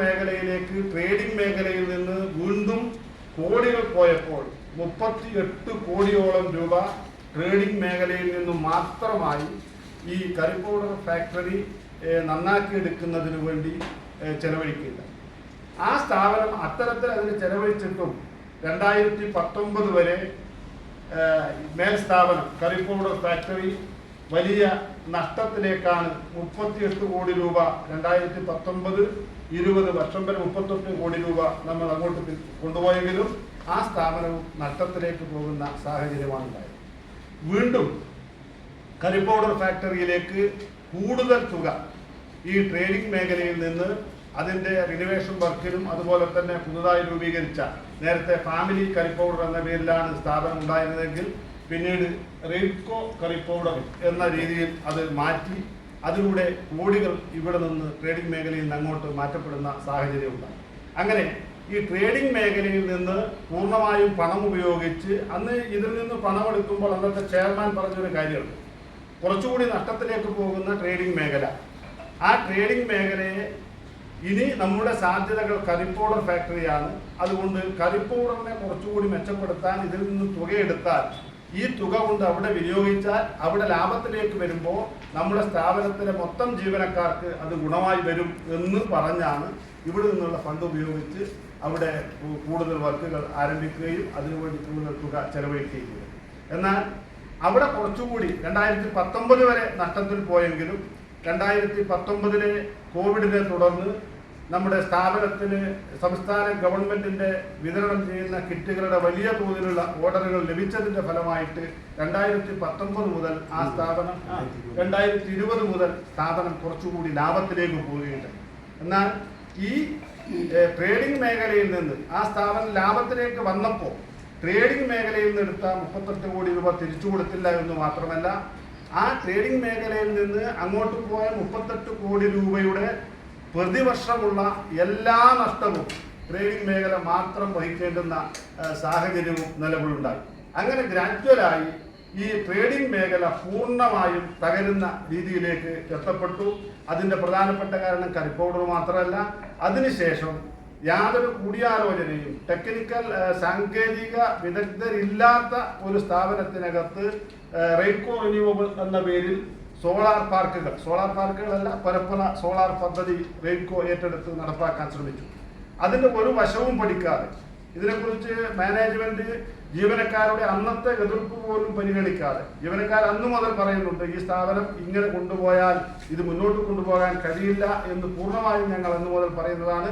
മേഖലയിലേക്ക് ട്രേഡിംഗ് മേഖലയിൽ നിന്ന് വീണ്ടും കോടികൾ പോയപ്പോൾ 38 കോടിയോളം രൂപ ട്രേഡിംഗ് മേഖലയിൽ നിന്നും മാത്രമായി ഈ കറി പൗഡർ ഫാക്ടറി നന്നാക്കിയെടുക്കുന്നതിന് വേണ്ടി ചെലവഴിക്കില്ല. ആ സ്ഥാപനം അത്തരത്തിൽ അതിന് ചെലവഴിച്ചിട്ടും 2019 വരെ മേൽസ്ഥാപനം കറി പൗഡർ ഫാക്ടറി വലിയ നഷ്ടത്തിലേക്കാണ്. 38 കോടി രൂപ 2019-20 വർഷം വരെ 38 കോടി രൂപ നമ്മൾ അങ്ങോട്ട് കൊണ്ടുപോയെങ്കിലും ആ സ്ഥാപനവും നഷ്ടത്തിലേക്ക് പോകുന്ന സാഹചര്യമാണ് ഉണ്ടായത്. വീണ്ടും കറി പൗഡർ ഫാക്ടറിയിലേക്ക് കൂടുതൽ തുക ഈ ട്രേഡിംഗ് മേഖലയിൽ നിന്ന് അതിൻ്റെ റിനോവേഷൻ വർക്കിനും അതുപോലെ തന്നെ പുതുതായി രൂപീകരിച്ച നേരത്തെ ഫാമിലി കറി പൗഡർ എന്ന പേരിലാണ് സ്ഥാപനം ഉണ്ടായിരുന്നതെങ്കിൽ പിന്നീട് റെയ്ഡ്കോ കറി പൗഡർ എന്ന രീതിയിൽ അത് മാറ്റി അതിലൂടെ കോടികൾ ഇവിടെ നിന്ന് ട്രേഡിംഗ് മേഖലയിൽ നിന്ന് അങ്ങോട്ട് മാറ്റപ്പെടുന്ന സാഹചര്യമുണ്ടായി. അങ്ങനെ ഈ ട്രേഡിംഗ് മേഖലയിൽ നിന്ന് പൂർണ്ണമായും പണം ഉപയോഗിച്ച് അന്ന് ഇതിൽ നിന്ന് പണമെടുക്കുമ്പോൾ അന്നത്തെ ചെയർമാൻ പറഞ്ഞൊരു കാര്യമുണ്ട്, കുറച്ചുകൂടി നഷ്ടത്തിലേക്ക് പോകുന്ന ട്രേഡിംഗ് മേഖല. ആ ട്രേഡിംഗ് മേഖലയെ ഇനി നമ്മുടെ സാധ്യതകൾ കറി പൗഡർ ഫാക്ടറിയാണ്. അതുകൊണ്ട് കറി പൗഡറിനെ കുറച്ചുകൂടി മെച്ചപ്പെടുത്താൻ ഇതിൽ നിന്ന് തുകയെടുത്താൽ ഈ തുക കൊണ്ട് അവിടെ വിനിയോഗിച്ചാൽ അവിടെ ലാഭത്തിലേക്ക് വരുമ്പോൾ നമ്മുടെ സ്ഥാപനത്തിലെ മൊത്തം ജീവനക്കാർക്ക് അത് ഗുണമായി വരും എന്ന് പറഞ്ഞാണ് ഇവിടെ നിന്നുള്ള ഫണ്ട് ഉപയോഗിച്ച് അവിടെ കൂടുതൽ വർക്കുകൾ ആരംഭിക്കുകയും അതിനുവേണ്ടി കൂടുതൽ തുക ചെലവഴിക്കുകയും ചെയ്തു. എന്നാൽ അവിടെ കുറച്ചുകൂടി 2019 വരെ നഷ്ടത്തിൽ പോയെങ്കിലും 2019 കോവിഡിനെ തുടർന്ന് നമ്മുടെ സ്ഥാപനത്തിന് സംസ്ഥാന ഗവൺമെന്റിന്റെ വിതരണം ചെയ്യുന്ന കിറ്റുകളുടെ വലിയ തോതിലുള്ള ഓർഡറുകൾ ലഭിച്ചതിന്റെ ഫലമായിട്ട് 2019 മുതൽ ആ സ്ഥാപനം 2020 മുതൽ സ്ഥാപനം കുറച്ചുകൂടി ലാഭത്തിലേക്ക് പോവുകയുണ്ട്. എന്നാൽ ഈ ട്രേഡിംഗ് മേഖലയിൽ നിന്ന് ആ സ്ഥാപനം ലാഭത്തിലേക്ക് വന്നപ്പോൾ ട്രേഡിംഗ് മേഖലയിൽ നിന്ന് എടുത്ത 38 കോടി രൂപ തിരിച്ചു കൊടുത്തില്ല എന്ന് മാത്രമല്ല, ആ ട്രേഡിംഗ് മേഖലയിൽ നിന്ന് അങ്ങോട്ട് പോയ 38 കോടി രൂപയുടെ പ്രതിവർഷമുള്ള എല്ലാ നഷ്ടവും ട്രേഡിംഗ് മേഖല മാത്രം വഹിക്കേണ്ടുന്ന സാഹചര്യവും നിലവിലുണ്ടായി. അങ്ങനെ ഗ്രാജുവലായി ഈ ട്രേഡിംഗ് മേഖല പൂർണ്ണമായും തകരുന്ന രീതിയിലേക്ക് എത്തപ്പെട്ടു. അതിൻ്റെ പ്രധാനപ്പെട്ട കാരണം കറി പൗഡർ മാത്രമല്ല, അതിനുശേഷം യാതൊരു കൂടിയാലോചനയും ടെക്നിക്കൽ സാങ്കേതിക വിദഗ്ധരില്ലാത്ത ഒരു സ്ഥാപനത്തിനകത്ത് റെയ്ഡ്കോ റിന്യൂവബിൾ എന്ന പേരിൽ സോളാർ പാർക്കുകളല്ല പരപ്പന സോളാർ പദ്ധതി റെയ്ഡ്കോ ഏറ്റെടുത്ത് നടപ്പാക്കാൻ ശ്രമിച്ചു. അതിൻ്റെ ഒരു വശവും പഠിക്കാതെ ഇതിനെക്കുറിച്ച് മാനേജ്മെന്റ് ജീവനക്കാരുടെ അന്നത്തെ എതിർപ്പ് പോലും പരിഗണിക്കാതെ ജീവനക്കാർ അന്നു മുതൽ പറയുന്നുണ്ട്, ഈ സ്ഥാപനം ഇങ്ങനെ കൊണ്ടുപോയാൽ ഇത് മുന്നോട്ട് കൊണ്ടുപോകാൻ കഴിയില്ല എന്ന് പൂർണ്ണമായും ഞങ്ങൾ അന്നു മുതൽ പറയുന്നതാണ്.